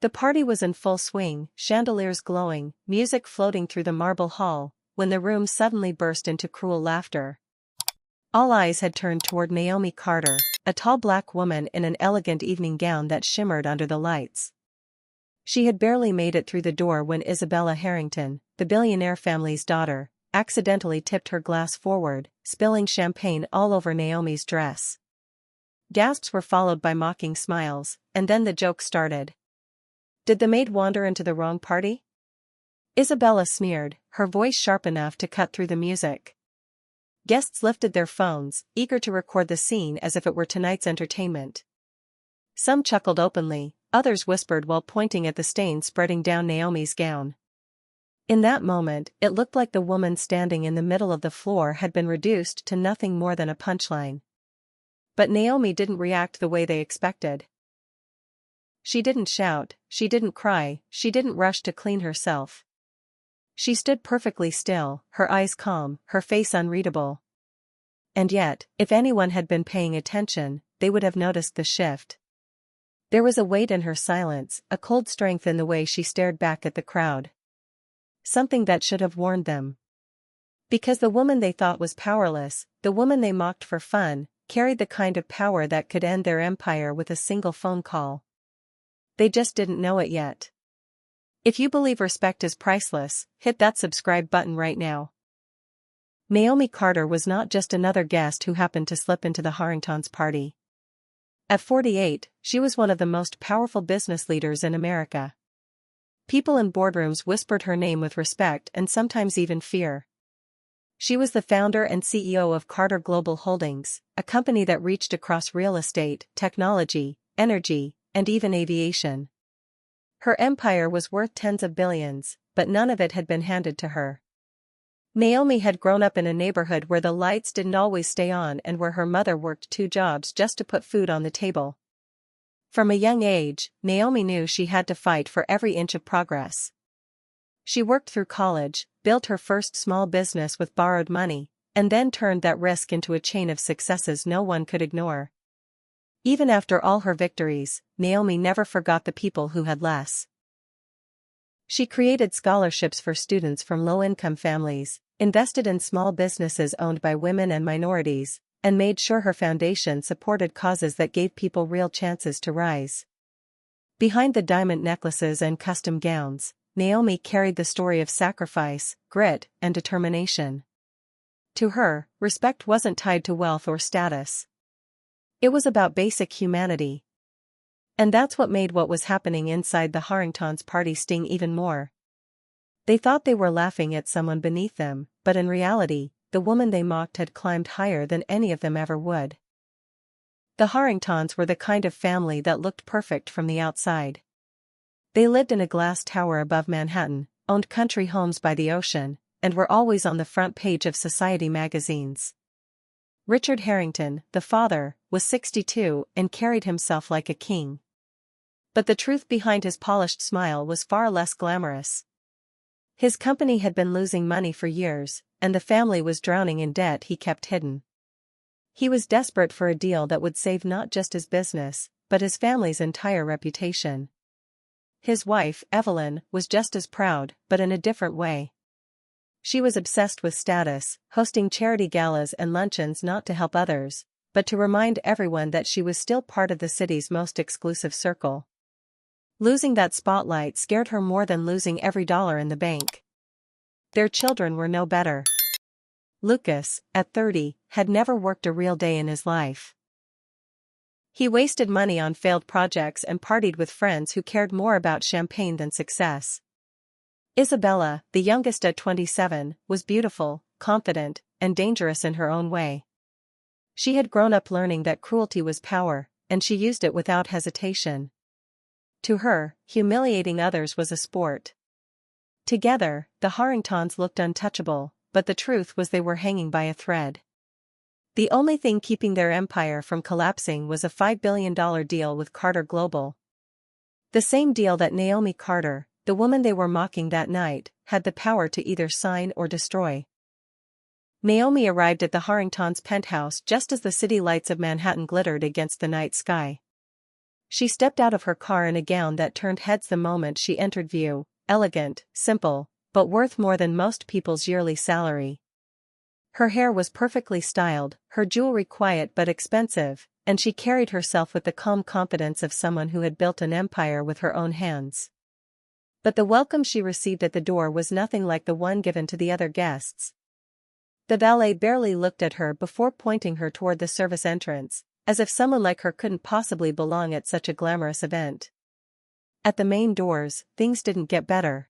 The party was in full swing, chandeliers glowing, music floating through the marble hall, when the room suddenly burst into cruel laughter. All eyes had turned toward Naomi Carter, a tall black woman in an elegant evening gown that shimmered under the lights. She had barely made it through the door when Isabella Harrington, the billionaire family's daughter, accidentally tipped her glass forward, spilling champagne all over Naomi's dress. Gasps were followed by mocking smiles, and then the joke started. Did the maid wander into the wrong party? Isabella sneered, her voice sharp enough to cut through the music. Guests lifted their phones, eager to record the scene as if it were tonight's entertainment. Some chuckled openly, others whispered while pointing at the stain spreading down Naomi's gown. In that moment, it looked like the woman standing in the middle of the floor had been reduced to nothing more than a punchline. But Naomi didn't react the way they expected. She didn't shout, she didn't cry, she didn't rush to clean herself. She stood perfectly still, her eyes calm, her face unreadable. And yet, if anyone had been paying attention, they would have noticed the shift. There was a weight in her silence, a cold strength in the way she stared back at the crowd. Something that should have warned them. Because the woman they thought was powerless, the woman they mocked for fun, carried the kind of power that could end their empire with a single phone call. They just didn't know it yet. If you believe respect is priceless, hit that subscribe button right now. Naomi Carter was not just another guest who happened to slip into the Harringtons' party. At 48, she was one of the most powerful business leaders in America. People in boardrooms whispered her name with respect and sometimes even fear. She was the founder and CEO of Carter Global Holdings, a company that reached across real estate, technology, energy, and even aviation. Her empire was worth tens of billions, but none of it had been handed to her. Naomi had grown up in a neighborhood where the lights didn't always stay on and where her mother worked 2 jobs just to put food on the table. From a young age, Naomi knew she had to fight for every inch of progress. She worked through college, built her first small business with borrowed money, and then turned that risk into a chain of successes no one could ignore. Even after all her victories, Naomi never forgot the people who had less. She created scholarships for students from low-income families, invested in small businesses owned by women and minorities, and made sure her foundation supported causes that gave people real chances to rise. Behind the diamond necklaces and custom gowns, Naomi carried the story of sacrifice, grit, and determination. To her, respect wasn't tied to wealth or status. It was about basic humanity. And that's what made what was happening inside the Harringtons' party sting even more. They thought they were laughing at someone beneath them, but in reality, the woman they mocked had climbed higher than any of them ever would. The Harringtons were the kind of family that looked perfect from the outside. They lived in a glass tower above Manhattan, owned country homes by the ocean, and were always on the front page of society magazines. Richard Harrington, the father, was 62 and carried himself like a king. But the truth behind his polished smile was far less glamorous. His company had been losing money for years, and the family was drowning in debt he kept hidden. He was desperate for a deal that would save not just his business, but his family's entire reputation. His wife, Evelyn, was just as proud, but in a different way. She was obsessed with status, hosting charity galas and luncheons not to help others, but to remind everyone that she was still part of the city's most exclusive circle. Losing that spotlight scared her more than losing every dollar in the bank. Their children were no better. Lucas, at 30, had never worked a real day in his life. He wasted money on failed projects and partied with friends who cared more about champagne than success. Isabella, the youngest at 27, was beautiful, confident, and dangerous in her own way. She had grown up learning that cruelty was power, and she used it without hesitation. To her, humiliating others was a sport. Together, the Harringtons looked untouchable, but the truth was they were hanging by a thread. The only thing keeping their empire from collapsing was a $5 billion deal with Carter Global. The same deal that Naomi Carter, the woman they were mocking that night, had the power to either sign or destroy. Naomi arrived at the Harringtons' penthouse just as the city lights of Manhattan glittered against the night sky. She stepped out of her car in a gown that turned heads the moment she entered view, elegant, simple, but worth more than most people's yearly salary. Her hair was perfectly styled, her jewelry quiet but expensive, and she carried herself with the calm confidence of someone who had built an empire with her own hands. But the welcome she received at the door was nothing like the one given to the other guests. The valet barely looked at her before pointing her toward the service entrance, as if someone like her couldn't possibly belong at such a glamorous event. At the main doors, things didn't get better.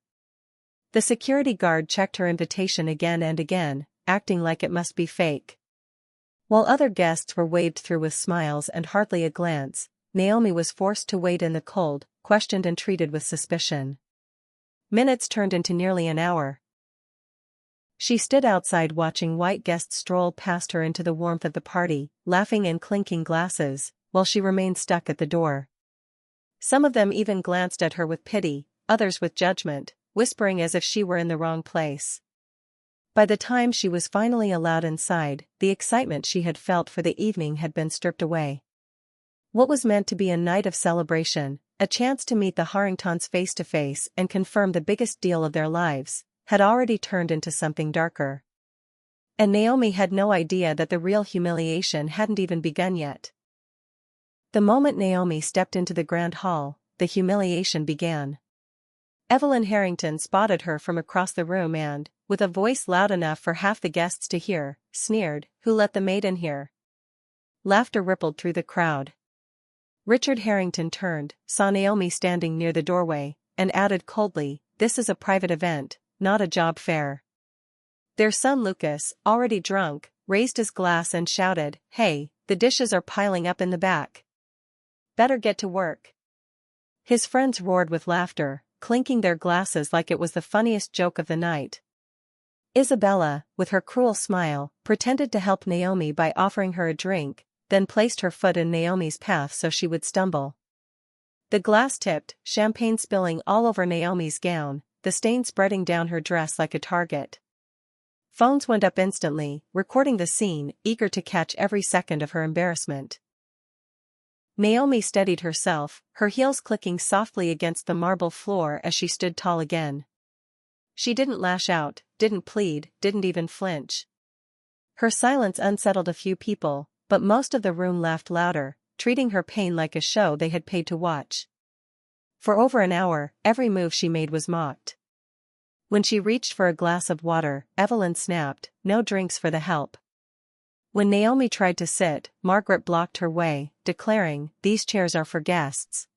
The security guard checked her invitation again and again, acting like it must be fake. While other guests were waved through with smiles and hardly a glance, Naomi was forced to wait in the cold, questioned and treated with suspicion. Minutes turned into nearly an hour. She stood outside watching white guests stroll past her into the warmth of the party, laughing and clinking glasses, while she remained stuck at the door. Some of them even glanced at her with pity, others with judgment, whispering as if she were in the wrong place. By the time she was finally allowed inside, the excitement she had felt for the evening had been stripped away. What was meant to be a night of celebration, a chance to meet the Harringtons face to face and confirm the biggest deal of their lives, had already turned into something darker. And Naomi had no idea that the real humiliation hadn't even begun yet. The moment Naomi stepped into the grand hall, the humiliation began. Evelyn Harrington spotted her from across the room and, with a voice loud enough for half the guests to hear, sneered, "Who let the maid in here?" Laughter rippled through the crowd. Richard Harrington turned, saw Naomi standing near the doorway, and added coldly, "This is a private event, not a job fair." Their son Lucas, already drunk, raised his glass and shouted, "Hey, the dishes are piling up in the back. Better get to work." His friends roared with laughter, clinking their glasses like it was the funniest joke of the night. Isabella, with her cruel smile, pretended to help Naomi by offering her a drink, then placed her foot in Naomi's path so she would stumble. The glass tipped, champagne spilling all over Naomi's gown, the stain spreading down her dress like a target. Phones went up instantly, recording the scene, eager to catch every second of her embarrassment. Naomi steadied herself, her heels clicking softly against the marble floor as she stood tall again. She didn't lash out, didn't plead, didn't even flinch. Her silence unsettled a few people, but most of the room laughed louder, treating her pain like a show they had paid to watch. For over an hour, every move she made was mocked. When she reached for a glass of water, Evelyn snapped, "No drinks for the help." When Naomi tried to sit, Margaret blocked her way, declaring, "These chairs are for guests."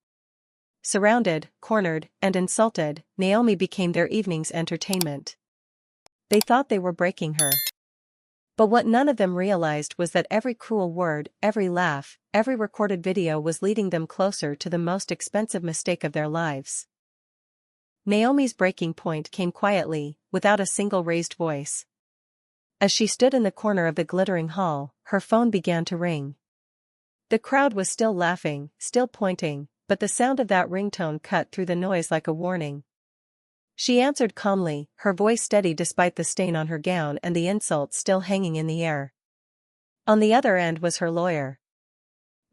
Surrounded, cornered, and insulted, Naomi became their evening's entertainment. They thought they were breaking her. But what none of them realized was that every cruel word, every laugh, every recorded video was leading them closer to the most expensive mistake of their lives. Naomi's breaking point came quietly, without a single raised voice. As she stood in the corner of the glittering hall, her phone began to ring. The crowd was still laughing, still pointing, but the sound of that ringtone cut through the noise like a warning. She answered calmly, her voice steady despite the stain on her gown and the insults still hanging in the air. On the other end was her lawyer.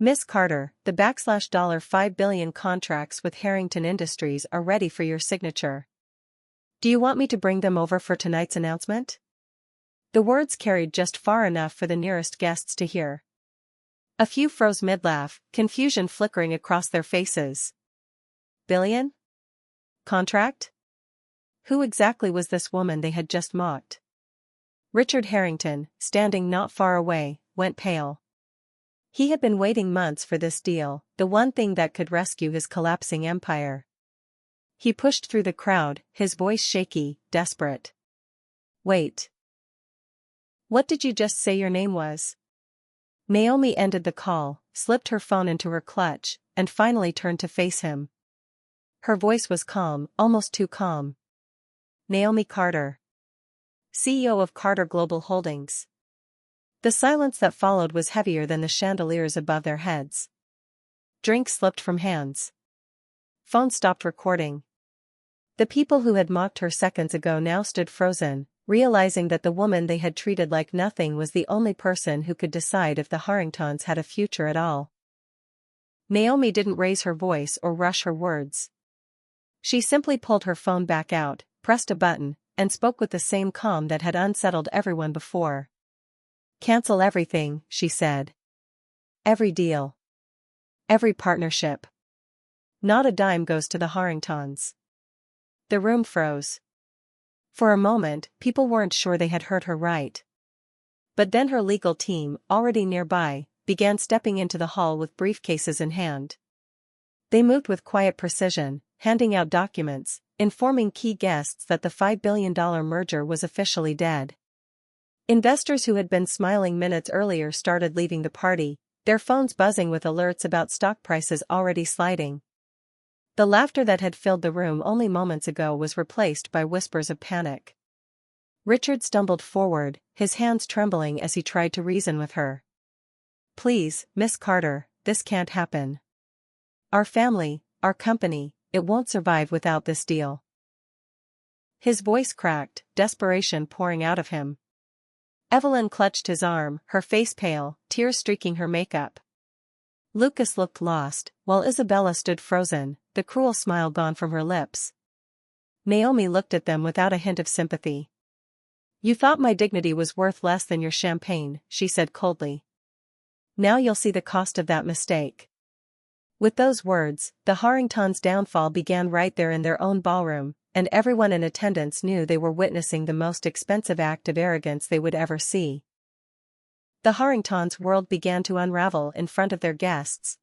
"Miss Carter, the $5 billion contracts with Harrington Industries are ready for your signature. Do you want me to bring them over for tonight's announcement?" The words carried just far enough for the nearest guests to hear. A few froze mid-laugh, confusion flickering across their faces. Billion? Contract? Who exactly was this woman they had just mocked? Richard Harrington, standing not far away, went pale. He had been waiting months for this deal, the one thing that could rescue his collapsing empire. He pushed through the crowd, his voice shaky, desperate. "Wait. What did you just say your name was?" Naomi ended the call, slipped her phone into her clutch, and finally turned to face him. Her voice was calm, almost too calm. "Naomi Carter, CEO of Carter Global Holdings." The silence that followed was heavier than the chandeliers above their heads. Drinks slipped from hands. Phone stopped recording. The people who had mocked her seconds ago now stood frozen, realizing that the woman they had treated like nothing was the only person who could decide if the Harringtons had a future at all. Naomi didn't raise her voice or rush her words. She simply pulled her phone back out, pressed a button, and spoke with the same calm that had unsettled everyone before. "Cancel everything," she said. "Every deal. Every partnership. Not a dime goes to the Harringtons." The room froze. For a moment, people weren't sure they had heard her right. But then her legal team, already nearby, began stepping into the hall with briefcases in hand. They moved with quiet precision, handing out documents, informing key guests that the $5 billion merger was officially dead. Investors who had been smiling minutes earlier started leaving the party, their phones buzzing with alerts about stock prices already sliding. The laughter that had filled the room only moments ago was replaced by whispers of panic. Richard stumbled forward, his hands trembling as he tried to reason with her. "Please, Miss Carter, this can't happen. Our family, our company, it won't survive without this deal." His voice cracked, desperation pouring out of him. Evelyn clutched his arm, her face pale, tears streaking her makeup. Lucas looked lost, while Isabella stood frozen, the cruel smile gone from her lips. Naomi looked at them without a hint of sympathy. "You thought my dignity was worth less than your champagne," she said coldly. "Now you'll see the cost of that mistake." With those words, the Harringtons' downfall began right there in their own ballroom, and everyone in attendance knew they were witnessing the most expensive act of arrogance they would ever see. The Harringtons' world began to unravel in front of their guests.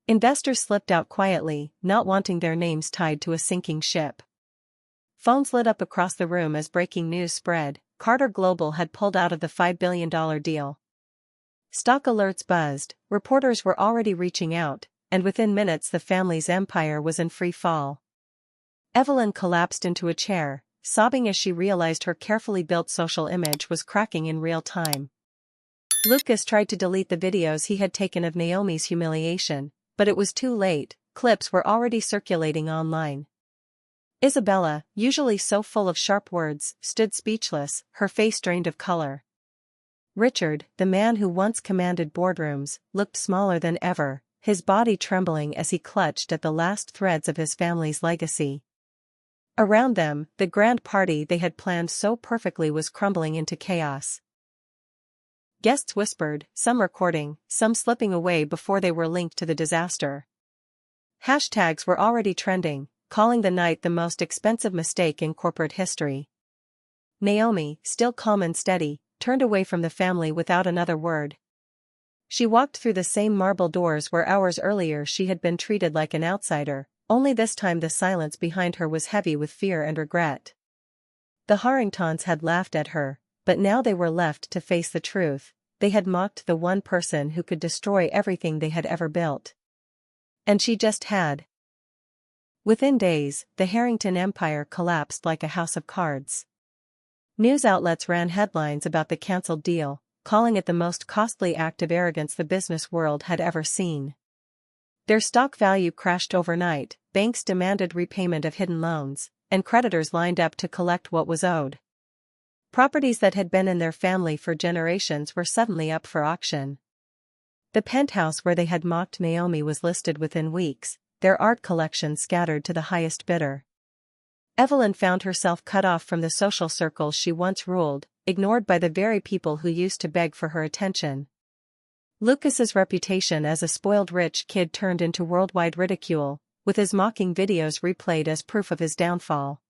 Investors slipped out quietly, not wanting their names tied to a sinking ship. Phones lit up across the room as breaking news spread: Carter Global had pulled out of the $5 billion deal. Stock alerts buzzed, reporters were already reaching out, and within minutes the family's empire was in free fall. Evelyn collapsed into a chair, sobbing as she realized her carefully built social image was cracking in real time. Lucas tried to delete the videos he had taken of Naomi's humiliation, but it was too late. Clips were already circulating online. Isabella, usually so full of sharp words, stood speechless, her face drained of color. Richard, the man who once commanded boardrooms, looked smaller than ever, his body trembling as he clutched at the last threads of his family's legacy. Around them, the grand party they had planned so perfectly was crumbling into chaos. Guests whispered, some recording, some slipping away before they were linked to the disaster. Hashtags were already trending, calling the night the most expensive mistake in corporate history. Naomi, still calm and steady, turned away from the family without another word. She walked through the same marble doors where hours earlier she had been treated like an outsider, only this time the silence behind her was heavy with fear and regret. The Harringtons had laughed at her, but now they were left to face the truth. They had mocked the one person who could destroy everything they had ever built. And she just had. Within days, the Harrington empire collapsed like a house of cards. News outlets ran headlines about the cancelled deal, calling it the most costly act of arrogance the business world had ever seen. Their stock value crashed overnight, banks demanded repayment of hidden loans, and creditors lined up to collect what was owed. Properties that had been in their family for generations were suddenly up for auction. The penthouse where they had mocked Naomi was listed within weeks, their art collection scattered to the highest bidder. Evelyn found herself cut off from the social circles she once ruled, ignored by the very people who used to beg for her attention. Lucas's reputation as a spoiled rich kid turned into worldwide ridicule, with his mocking videos replayed as proof of his downfall.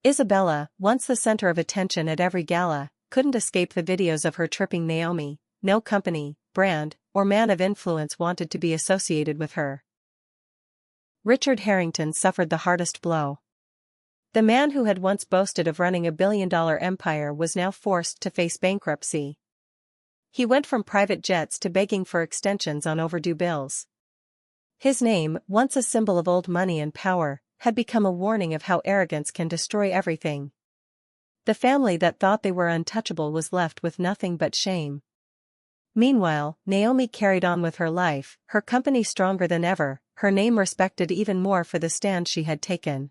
Isabella, once the center of attention at every gala, couldn't escape the videos of her tripping Naomi. No company, brand, or man of influence wanted to be associated with her. Richard Harrington suffered the hardest blow. The man who had once boasted of running a billion-dollar empire was now forced to face bankruptcy. He went from private jets to begging for extensions on overdue bills. His name, once a symbol of old money and power, had become a warning of how arrogance can destroy everything. The family that thought they were untouchable was left with nothing but shame. Meanwhile, Naomi carried on with her life, her company stronger than ever, her name respected even more for the stand she had taken.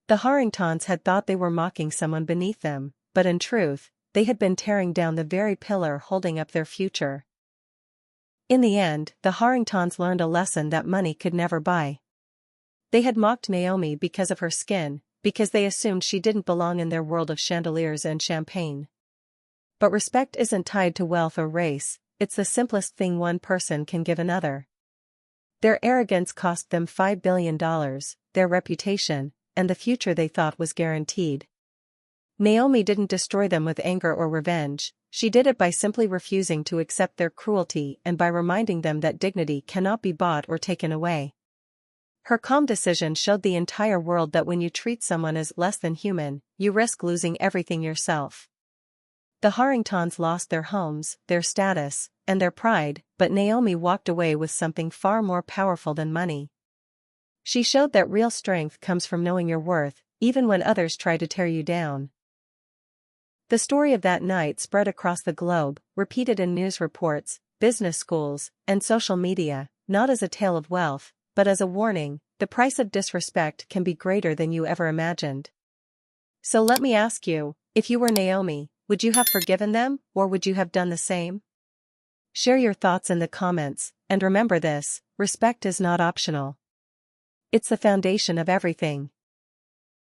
The Harringtons had thought they were mocking someone beneath them, but in truth, they had been tearing down the very pillar holding up their future. In the end, the Harringtons learned a lesson that money could never buy. They had mocked Naomi because of her skin, because they assumed she didn't belong in their world of chandeliers and champagne. But respect isn't tied to wealth or race, it's the simplest thing one person can give another. Their arrogance cost them $5 billion, their reputation, and the future they thought was guaranteed. Naomi didn't destroy them with anger or revenge, she did it by simply refusing to accept their cruelty and by reminding them that dignity cannot be bought or taken away. Her calm decision showed the entire world that when you treat someone as less than human, you risk losing everything yourself. The Harringtons lost their homes, their status, and their pride, but Naomi walked away with something far more powerful than money. She showed that real strength comes from knowing your worth, even when others try to tear you down. The story of that night spread across the globe, repeated in news reports, business schools, and social media, not as a tale of wealth, but as a warning: the price of disrespect can be greater than you ever imagined. So let me ask you, if you were Naomi, would you have forgiven them, or would you have done the same? Share your thoughts in the comments, and remember this: respect is not optional. It's the foundation of everything.